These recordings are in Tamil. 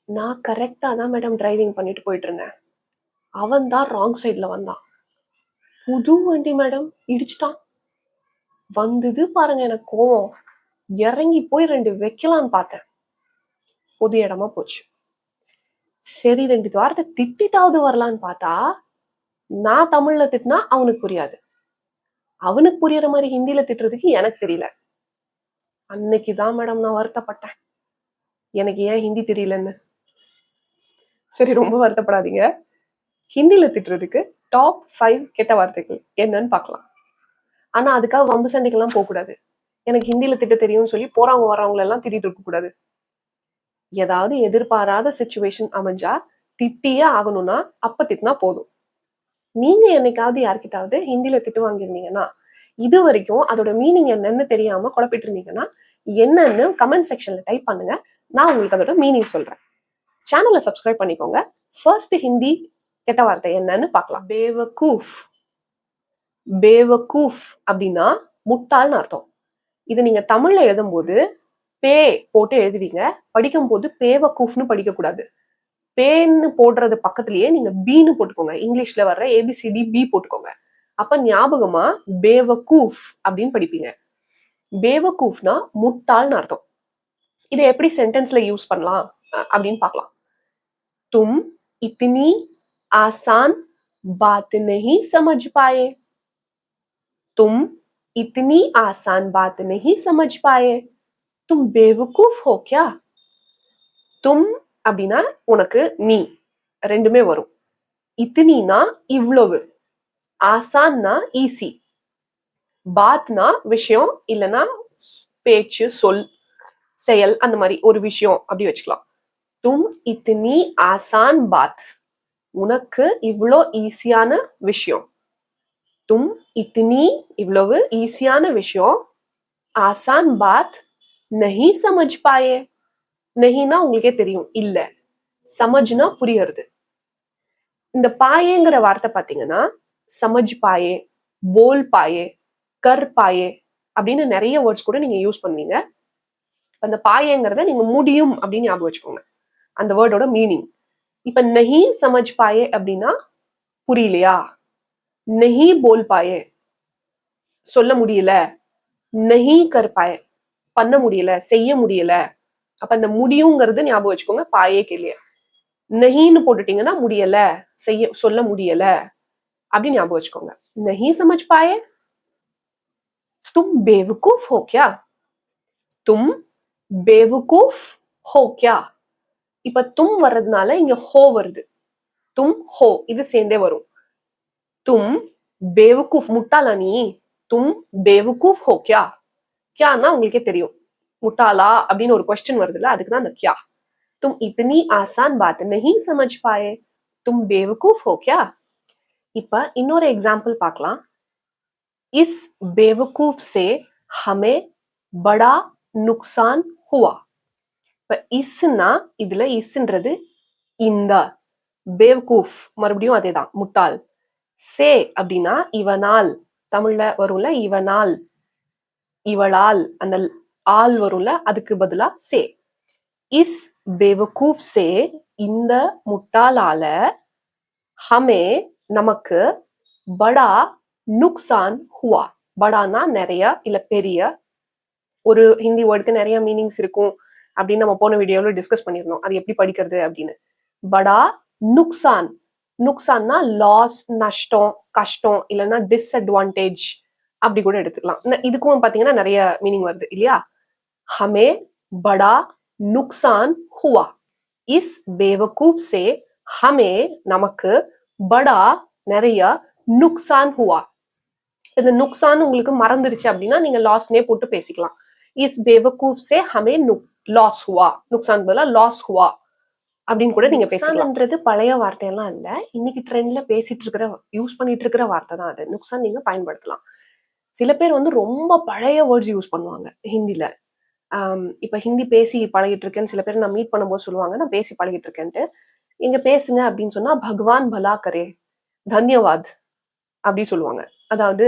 நான் கரெக்டா தான் மேடம் டிரைவிங் பண்ணிட்டு போயிட்டு இருந்தேன். அவன் தான் ராங் சைட்ல வந்தான். புது வண்டி மேடம், இடிச்சிட்டான். வந்தது பாருங்க எனக்கு கோவம். இறங்கி போய் 2 வைக்கலான்னு பார்த்தேன். பொது இடமா போச்சு. சரி 2 வார்த்தை திட்டிட்டாவது வரலான்னு பார்த்தா, நான் தமிழ்ல திட்டினா அவனுக்கு புரியாது. அவனுக்கு புரியற மாதிரி ஹிந்தில திட்டுறதுக்கு எனக்கு தெரியல. அன்னைக்குதான் மேடம் நான் வருத்தப்பட்டேன். எனக்கு ஏன் ஹிந்தி தெரியலன்னு. சரி, ரொம்ப வருத்தப்படாதீங்க. ஹிந்தில திட்டுறதுக்கு டாப் 5 கெட்ட வார்த்தைகள் என்னன்னு பார்க்கலாம். ஆனா அதுக்காக வம்பு சண்டைக்கெல்லாம் போக கூடாது. எனக்கு ஹிந்தில திட்ட தெரியும்னு சொல்லி போறவங்க வரவங்க எல்லாம் திட்டிட்டு இருக்க கூடாது. ஏதாவது எதிர்பாராத சிச்சுவேஷன் அமைஞ்சா திட்டியே ஆகணும்னா அப்ப திட்டினா போதும். நீங்க என்னைக்காவது யார்கிட்டாவது ஹிந்தில திட்டு வாங்கியிருந்தீங்கன்னா, இது வரைக்கும் அதோட மீனிங் என்னன்னு தெரியாம குழப்பிட்டு இருந்தீங்கன்னா என்னன்னு கமெண்ட் செக்ஷன்ல டைப் பண்ணுங்க. நான் உங்களுக்கு அதோட மீனிங் சொல்றேன். சேனலை சப்ஸ்கிரைப் பண்ணிக்கோங்க. ஃபர்ஸ்ட் ஹிந்தி கெட்ட வார்த்தை என்னன்னு பார்க்கலாம். பேவகூஃப். பேவகூஃப் அப்படின்னா முட்டாள்னு அர்த்தம். இது நீங்க தமிழ்ல எழுதும்போது பே போட்டு எழுதுவீங்க. படிக்கும் போது பேவகூஃப்னு படிக்க கூடாது. பேன்னு போடுறது பக்கத்திலேயே நீங்க பீன்னு போட்டுக்கோங்க. இங்கிலீஷ்ல வர்ற ஏபிசிடி பி போட்டுக்கோங்க. அப்ப ஞாபகமா பேவகூஃப் அப்படின்னு படிப்பீங்க. பேவகூஃப்னா முட்டாள்னு அர்த்தம். இதை எப்படி சென்டென்ஸ்ல யூஸ் பண்ணலாம் அப்படின்னு பார்க்கலாம். तुम इतनी आसान बात नहीं समझ पाए. तुम इतनी आसान बात नहीं समझ पाए. तुम बेवकूफ हो क्या? तुम அப்படின்னா உனக்கு நீ ரெண்டுமே வரும். இத்தினா இவ்வளவு, ஆசான்னா ஈஸி, பாத்னா விஷயம் இல்லைன்னா பேச்சு சொல் செயல் அந்த மாதிரி ஒரு விஷயம் அப்படி வச்சுக்கலாம். தும் இத்தினி ஆசான் பாத், உனக்கு இவ்வளோ ஈஸியான விஷயம். தும் இத்தினி இவ்வளவு ஈஸியான விஷயம். ஆசான் பாத் நஹி சமஜ் பாயே. நஹினா உங்களுக்கே தெரியும் இல்ல, சமஜ்னா புரியறது. இந்த பாயேங்கிற வார்த்தை பாத்தீங்கன்னா சமஜ் பாயே, போல் பாயே, கர் பாயே அப்படின்னு நிறைய வேர்ட்ஸ் கூட நீங்க யூஸ் பண்ணுவீங்க. அந்த பாயேங்கிறத நீங்க முடியும் அப்படின்னு ஞாபகம் வச்சுக்கோங்க, அந்த வேர்டோட மீனிங். இப்ப நஹி சமஜ் பாயே அப்படின்னா புரியலையா, நஹி போல் பாயே சொல்ல முடியல, நஹி கர் பாயே பண்ண முடியல செய்ய முடியல. அப்ப அந்த முடியுங்கிறது ஞாபகம் வச்சுக்கோங்க பாயே கேலிய. நஹின்னு போட்டுட்டீங்கன்னா முடியல, செய்ய சொல்ல முடியல அப்படின்னு ஞாபகம் வச்சுக்கோங்க. நஹி சமஜ் பாயே. தும் बेवकूफ हो क्या? तुम बेवकूफ हो क्या? இப்ப தும் வர்றதுனால இங்க ஹோ வருது. தும் ஹோ இது சேர்ந்தே வரும். தும் बेवकूफ முட்டாளா நீ, தும் बेवकूफ हो क्या? கியானா உங்களுக்கே தெரியும் முட்டாளா அப்படின்னு ஒரு क्वेश्चन வருதுல்ல, அதுக்கு தான் அந்த கியா. तुम इतनी आसान बात नहीं समझ पाए. तुम बेवकूफ हो क्या? இப்ப இன்னொரு எக்ஸாம்பிள் பார்க்கலாம். इस बेवकूफ से हमें बड़ा नुकसान हुआ. இப்ப இஸ்னா இதுல இஸ்ன்றது இந்த, பேவ்கூஃப் மறுபடியும் அதேதான் முட்டாள். சே அப்படின்னா இவனால், தமிழ்ல வரும்ல இவனால், இவளால் அந்த ஆள் வரும்ல, அதுக்கு பதிலா சே. இஸ் பேவகூஃப் சே இந்த முட்டாளால, ஹமே நமக்கு, படா நுக்சான் ஹுவா. படானா நிறைய இல்ல பெரிய. ஒரு ஹிந்தி வேர்டுக்கு நிறைய மீனிங்ஸ் இருக்கும் அப்படின்னு நம்ம போன வீடியோல டிஸ்கஸ் பண்ணிருந்தோம், அது எப்படி படிக்கிறது அப்படின்னு. படா நுக்சான், நுக்சான்னா லாஸ், நஷ்டம், கஷ்டம் இல்லைன்னா டிஸ்அட்வான்டேஜ் அப்படி கூட எடுத்துக்கலாம். இதுக்கும் பாத்தீங்கன்னா நிறைய மீனிங் வருது இல்லையா. ஹமே படா நுக்சான் ஹுவா. இஸ் பேவகூஃப் சே ஹமே நமக்கு, படா நிறைய, நுக்சான் ஹுவா. இந்த நுக்சான் உங்களுக்கு மறந்துருச்சு அப்படின்னா நீங்க லாஸ்னே போட்டு பேசிக்கலாம். இஸ் பேவகூஃப் சே ஹமே லாஸ் ஹுவா, நுக்சான் பதிலா லாஸ் ஹுவா அப்படின்னு கூட நீங்க பேசலாம்ன்றது பழைய வார்த்தையெல்லாம் இல்ல, இன்னைக்கு ட்ரெண்ட்ல பேசிட்டு இருக்கிற யூஸ் பண்ணிட்டு இருக்கிற வார்த்தை தான் அது. நுக்சான் நீங்க பயன்படுத்தலாம். சில பேர் வந்து ரொம்ப பழைய வேர்ட்ஸ் யூஸ் பண்ணுவாங்க ஹிந்தில. இப்ப ஹிந்தி பேசி பழகிட்டு இருக்கேன்னு சில பேர் நான் மீட் பண்ணும்போது சொல்லுவாங்க, நான் பேசி பழகிட்டு இருக்கேன்ட்டு. எங்க பேசுங்க அப்படின்னு சொன்னா பகவான் பலா கரே, தன்யவாத் அப்படி சொல்லுவாங்க. அதாவது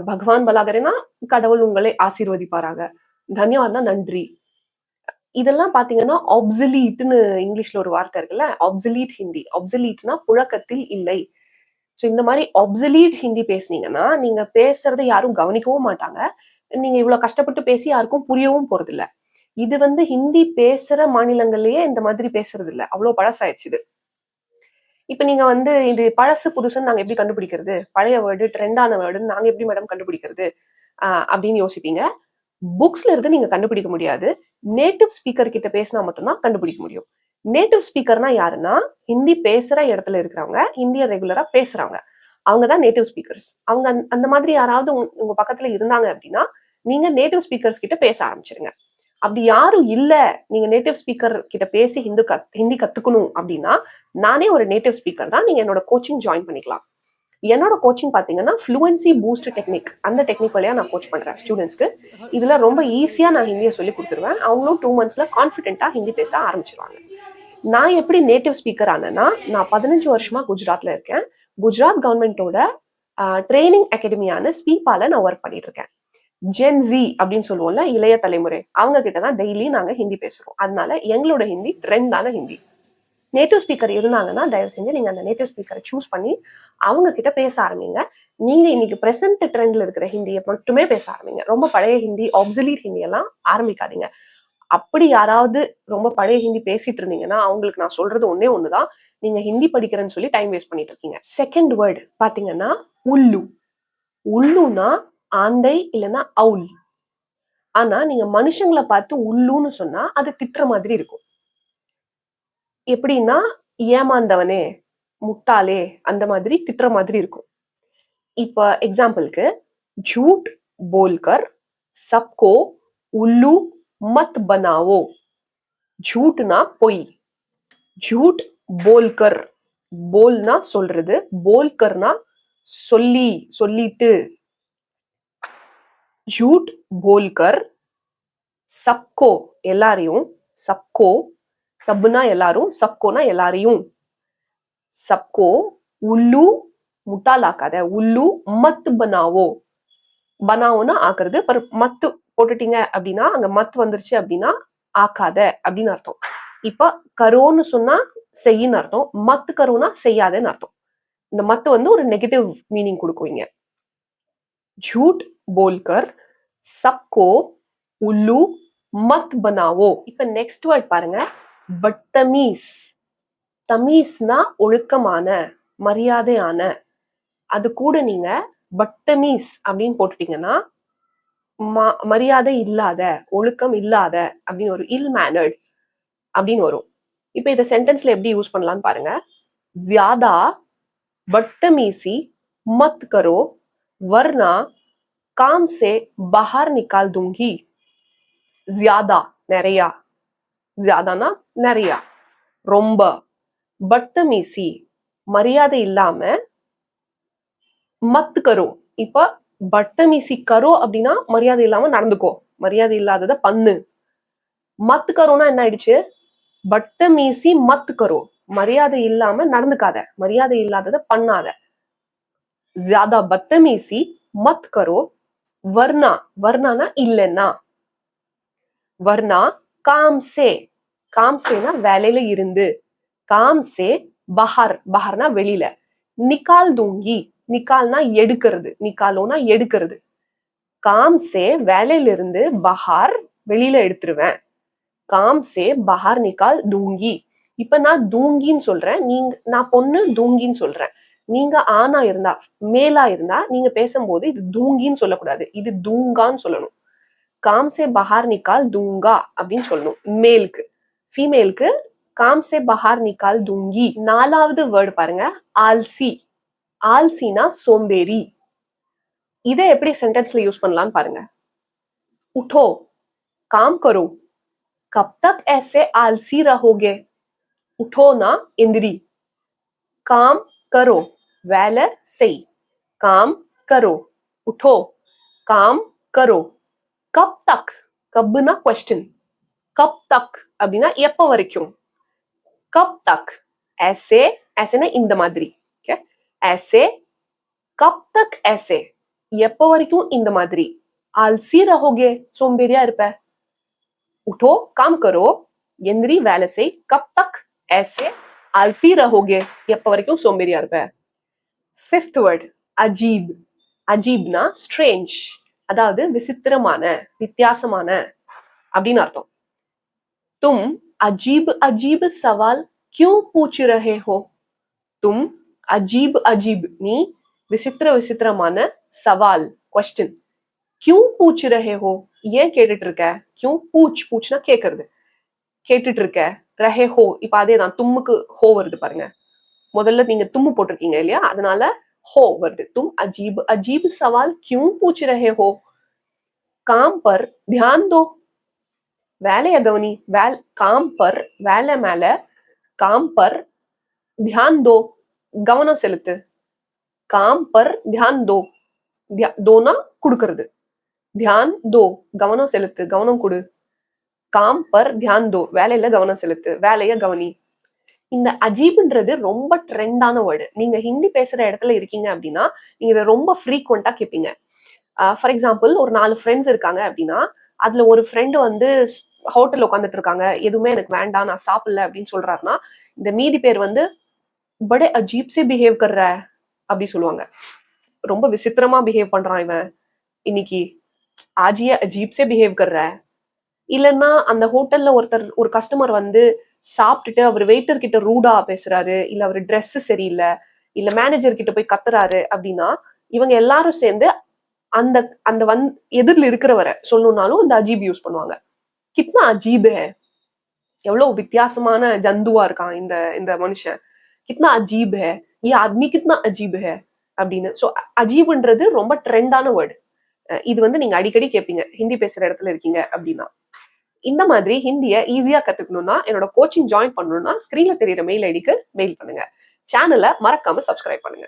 பகவான் பலா கரேனா கடவுள் உங்களை ஆசீர்வதிப்பாராக, தன்யவாத்னா நன்றி. இதெல்லாம் பாத்தீங்கன்னா ஆப்சலீட்னு இங்கிலீஷ்ல ஒரு வார்த்தை இருக்குல்ல, ஆப்சலீட் ஹிந்தி. ஆப்சலீட்னா புழக்கத்தில் இல்லை. ஸோ இந்த மாதிரி ஆப்சலீட் ஹிந்தி பேசுனீங்கன்னா நீங்க பேசுறதை யாரும் கவனிக்கவும் மாட்டாங்க. நீங்க இவ்வளவு கஷ்டப்பட்டு பேசி யாருக்கும் புரியவும் போறது இல்ல. இது வந்து ஹிந்தி பேசுற மாநிலங்கள்லயே இந்த மாதிரி பேசுறது இல்ல, அவ்வளவு பழசாயிடுச்சு இது. இப்ப நீங்க வந்து இது பழசு புதுசுன்னு நாங்க எப்படி கண்டுபிடிக்கிறது, பழைய வேர்டு ட்ரெண்டான வேர்டுன்னு நாங்க எப்படி மேடம் கண்டுபிடிக்கிறது அப்படின்னு யோசிப்பீங்க. புக்ஸ்ல இருந்து நீங்க கண்டுபிடிக்க முடியாது. நேட்டிவ் ஸ்பீக்கர் கிட்ட பேசினா மட்டும்தான் கண்டுபிடிக்க முடியும். நேட்டிவ் ஸ்பீக்கர்னா யாருன்னா ஹிந்தி பேசுற இடத்துல இருக்கிறவங்க, ஹிந்திய ரெகுலரா பேசுறவங்க. அவங்கதான் நேட்டிவ் ஸ்பீக்கர்ஸ். அவங்க அந்த மாதிரி யாராவது உங்க பக்கத்துல இருந்தாங்க அப்படின்னா நீங்க நேட்டிவ் ஸ்பீக்கர்ஸ் கிட்ட பேச ஆரம்பிச்சிருங்க. அப்படி யாரும் இல்ல, நீங்க நேட்டிவ் ஸ்பீக்கர் கிட்ட பேசி ஹிந்தி கத்துக்கணும் அப்படின்னா நானே ஒரு நேட்டிவ் ஸ்பீக்கர் தான். நீங்க என்னோட கோச்சிங் ஜாயின் பண்ணிக்கலாம். என்னோட கோச்சிங் பாத்தீங்கன்னா ஃப்ளூவன்சி பூஸ்ட் டெக்னிக், அந்த டெக்னிக் வழியா நான் கோச் பண்றேன் ஸ்டூடெண்ட்ஸ்க்கு. இதுல ரொம்ப ஈஸியா நான் ஹிந்தியை சொல்லி கொடுத்துருவேன். அவங்களும் 2 monthsல கான்ஃபிடென்ட்டா ஹிந்தி பேச ஆரம்பிச்சிருவாங்க. நான் எப்படி நேட்டிவ் ஸ்பீக்கர் ஆனேன்னா, நான் 15 வருஷமா குஜராத்ல இருக்கேன். குஜராத் கவர்மெண்டோட ட்ரைனிங் அகாடமியான ஸ்பீபால நான் ஒர்க் பண்ணிட்டு இருக்கேன். ஜென்சி அப்படின்னு சொல்லுவோம்ல, இளைய தலைமுறை, அவங்க கிட்டதான் டெய்லி நாங்க ஹிந்தி பேசுறோம். அதனால எங்களோட ஹிந்தி ட்ரெண்டான ஹிந்தி. நேட்டிவ் ஸ்பீக்கர் இருந்தாங்கன்னா தயவு செஞ்சு நீங்க அந்த நேட்டிவ் ஸ்பீக்கரை சூஸ் பண்ணி அவங்க கிட்ட பேச ஆரம்பிங்க. நீங்க இன்னைக்கு பிரசன்ட் ட்ரெண்ட்ல இருக்கிற ஹிந்தியை மட்டுமே பேச ஆரம்பிங்க. ரொம்ப பழைய ஹிந்தி, ஆப்சலீட் ஹிந்தி எல்லாம் ஆரம்பிக்காதீங்க. அப்படி யாராவது ரொம்ப பழைய ஹிந்தி பேசிட்டு இருந்தீங்கன்னா அவங்களுக்கு நான் சொல்றது ஒன்னே ஒண்ணுதான், நீங்க ஹிந்தி படிக்கிறேன்னு சொல்லி டைம் வேஸ்ட் பண்ணிட்டு இருக்கீங்க. செகண்ட் வேர்டு பாத்தீங்கன்னா உள்ளு. உள்ளுனா ஆந்தை இல்லைன்னா அவுல். ஆனா நீங்க மனுஷங்களை பார்த்து உள்ளுன்னு சொன்னா அது திட்டுற மாதிரி இருக்கும். எப்படின்னா ஏமாந்தவனே, முட்டாளே, அந்த மாதிரி திட்டுற மாதிரி இருக்கும். இப்ப எக்ஸாம்பிளுக்கு झूठ बोलकर सबको उल्लू मत बनाओ. झूठना பொய், झूठ बोलकर, போல்னா சொல்றது, போல்கர்னா சொல்லி சொல்லிட்டு. झूठ बोलकर सबको எல்லாரையும், सबको சப்னா எல்லாரும், सबकोனா எல்லாரையும், सबको उल्लू முட்டாளாக்காத, உள்ளு மத் பனாவோ. பனாவோனா ஆக்குறது, மத்து போட்டுட்டீங்க அப்படின்னா அங்க மத் வந்துருச்சு அப்படின்னா ஆக்காத அப்படின்னு அர்த்தம். இப்ப கரோன்னு சொன்னா செய்யின்னு அர்த்தம், மத்து கரோனா செய்யாதன்னு அர்த்தம். இந்த மத்து வந்து ஒரு நெகட்டிவ் மீனிங் கொடுக்குவீங்க. झूठ बोलकर सबको उल्लू मत बनाओ. இப்ப நெக்ஸ்ட் வேர்ட் பாருங்க, பத்தமீஸ். தமீஸ்னா ஒழுக்கமான, மரியாதையான. அது கூட நீங்க பத்தமீஸ் அப்படின்னு போட்டுட்டீங்கன்னா மரியாதை இல்லாத, ஒழுக்கம் இல்லாத அப்படின்னு ஒரு இல் மேனர்ட் அப்படின்னு வரும். இப்ப இதை சென்டென்ஸ்ல எப்படி யூஸ் பண்ணலாம்னு பாருங்க. ஜியாதா बदतमीजी मत करो वरना काम से बाहर निकाल दूंगी. ज्यादा நிறையா, ஜியாதானா நிறையா, ரொம்ப, பத்தமீசி மரியாதை இல்லாம, மத் கரோ. இப்ப பத்தமீசி கரோ அப்படின்னா மரியாதை இல்லாம நடந்துக்கோ, மரியாதை இல்லாதத பண்ணு. மத் கரோனா என்ன ஆயிடுச்சு, பத்தமீசி மத் கரோ, மரியாதை இல்லாம நடந்துக்காத, மரியாதை இல்லாதத பண்ணாத. ज्यादा बदतमीजी मत करो वरना, वरना இல்லைன்னா, वरना काम से, काम सेனா வேலையில இருந்து, काम से बाहर, बाहरனா வெளியில, निकाल दूंगी, निकालனா எடுக்கிறது, निकालोனா எடுக்கிறது, काम से வேலையில இருந்து, बाहर வெளியில எடுத்துருவேன், काम से बाहर निकाल दूंगी. இப்ப நான் தூங்கின்னு சொல்றேன், நீங்க, நான் பொண்ணு தூங்கின்னு சொல்றேன். நீங்க ஆணா இருந்தா, மேலா இருந்தா நீங்க பேசும்போது இது தூங்கின்னு சொல்லக்கூடாது, இது தூங்கான்னு சொல்லணும். காம் சே பஹார் நிக்கால் தூங்கா அப்படின்னு சொல்லணும் மேலுக்கு. ஃபீமேலுக்கு காம் சே பஹார் நிக்கால் தூங்கி. நாலாவது வேர்டு பாருங்க, ஆல்சி. ஆல்சினா சோம்பேறி. இதை எப்படி சென்டென்ஸ்ல யூஸ் பண்ணலாம்னு பாருங்க. உठो काम करो कब तक ऐसे आलसी रहोगे. उठोना எந்திரி, काम करो வேலை செய், काम करो, उठो काम करो, कब तक, कबना क्वेश्चन, कब तक அப்படின்னா எப்ப வரைக்கும், कब तक, ऐसे, ऐसेனா இந்த மாதிரி, ऐसे, कब तक ऐसे எப்ப வரைக்கும் இந்த மாதிரி, आलसी रहोगे சோம்பேறியா இருப்ப, उठो काम करो எந்திரி வேலை செய் कब तक ऐसे आलसी रहोगे எப்ப வரைக்கும் சோம்பேறியா இருப்ப ஃபிஃப்த் வேர்ட் அஜீப் அஜீப்னா ஸ்ட்ரேஞ்ச் அதாவது விசித்திரமான வித்தியாசமான அப்படின்னு அர்த்தம் तुम अजीब अजीब सवाल क्यों पूछ रहे हो तुम अजीब अजीब நீ விசித்திர விசித்திரமான சவால் क्वेश्चन क्यों पूछ रहे हो ஏன் கேட்டுட்டு இருக்க क्यों पूछ पूछனா கேக்குறது கேட்டுட்டு இருக்க ரஹே ஹோ இப்ப அதேதான் தும்முக்கு ஹோ வருது பாருங்க முதல்ல நீங்க தும்மு போட்டிருக்கீங்க இல்லையா அதனால ஹோ வருது तुम अजीब अजीब सवाल क्यों पूछ रहे हो काम पर ध्यान दो வேலைய கவனி काम पर வேலை மேல काम पर ध्यान दो கவனம் செலுத்து काम पर ध्यान दो दोना குடுக்கிறது ध्यान दो கவனம் செலுத்து கவனம் கொடு काम पर ध्यान दो வேலையில கவனம் செலுத்து வேலைய கவனி இந்த அஜீப்ன்றது ரொம்ப ட்ரெண்டான வேர்டு நீங்க ஹிந்தி பேசுற இடத்துல இருக்கீங்க அப்படின்னா நீங்க இதை ரொம்ப ஃப்ரீக்வெண்டா கேட்பீங்க ஃபார் எக்ஸாம்பிள் ஒரு 4 ஃப்ரெண்ட்ஸ் இருக்காங்க அப்படின்னா அதுல ஒரு ஃப்ரெண்டு வந்து ஹோட்டல் உட்காந்துட்டு இருக்காங்க எதுவுமே எனக்கு வேண்டாம் நான் சாப்பிடல அப்படின்னு சொல்றாருன்னா இந்த மீதி பேர் வந்து படே அஜீப் சே பிஹேவ் கர்ற அப்படி சொல்லுவாங்க ரொம்ப விசித்திரமா பிஹேவ் பண்றான் இவன் இன்னைக்கு ஆஜிய அஜீப் சே பிஹேவ் கர்ற இல்லைன்னா அந்த ஹோட்டல்ல ஒரு கஸ்டமர் வந்து சாப்பிட்டுட்டு அவர் வெயிட்டர் கிட்ட ரூடா பேசுறாரு இல்ல அவர் ட்ரெஸ் சரியில்லை இல்ல மேனேஜர் கிட்ட போய் கத்துறாரு அப்படின்னா இவங்க எல்லாரும் சேர்ந்து அந்த அந்த எதிரில் இருக்கிறவரை சொல்லணும்னாலும் அந்த அஜீப் யூஸ் பண்ணுவாங்க கித்னா அஜீப் ஹே எவ்வளவு வித்தியாசமான ஜந்துவா இருக்கான் இந்த இந்த மனுஷன் கித்னா அஜீப் ஹே ஏ ஆத்மி கித்னா அஜீப் ஹே அப்படின்னு சோ அஜீப்ன்றது ரொம்ப ட்ரெண்டான வேர்டு இது வந்து நீங்க அடிக்கடி கேட்பீங்க ஹிந்தி பேசுற இடத்துல இருக்கீங்க அப்படின்னா இந்த மாதிரி ஹிந்திய ஈஸியா கத்துக்கணும்னா என்னோட கோச்சிங் ஜாயின் பண்ணணும்னா ஸ்கிரீன்ல தெரியுற மெயில் ஐடிக்கு மெயில் பண்ணுங்க சேனலை மறக்காம சப்ஸ்கிரைப் பண்ணுங்க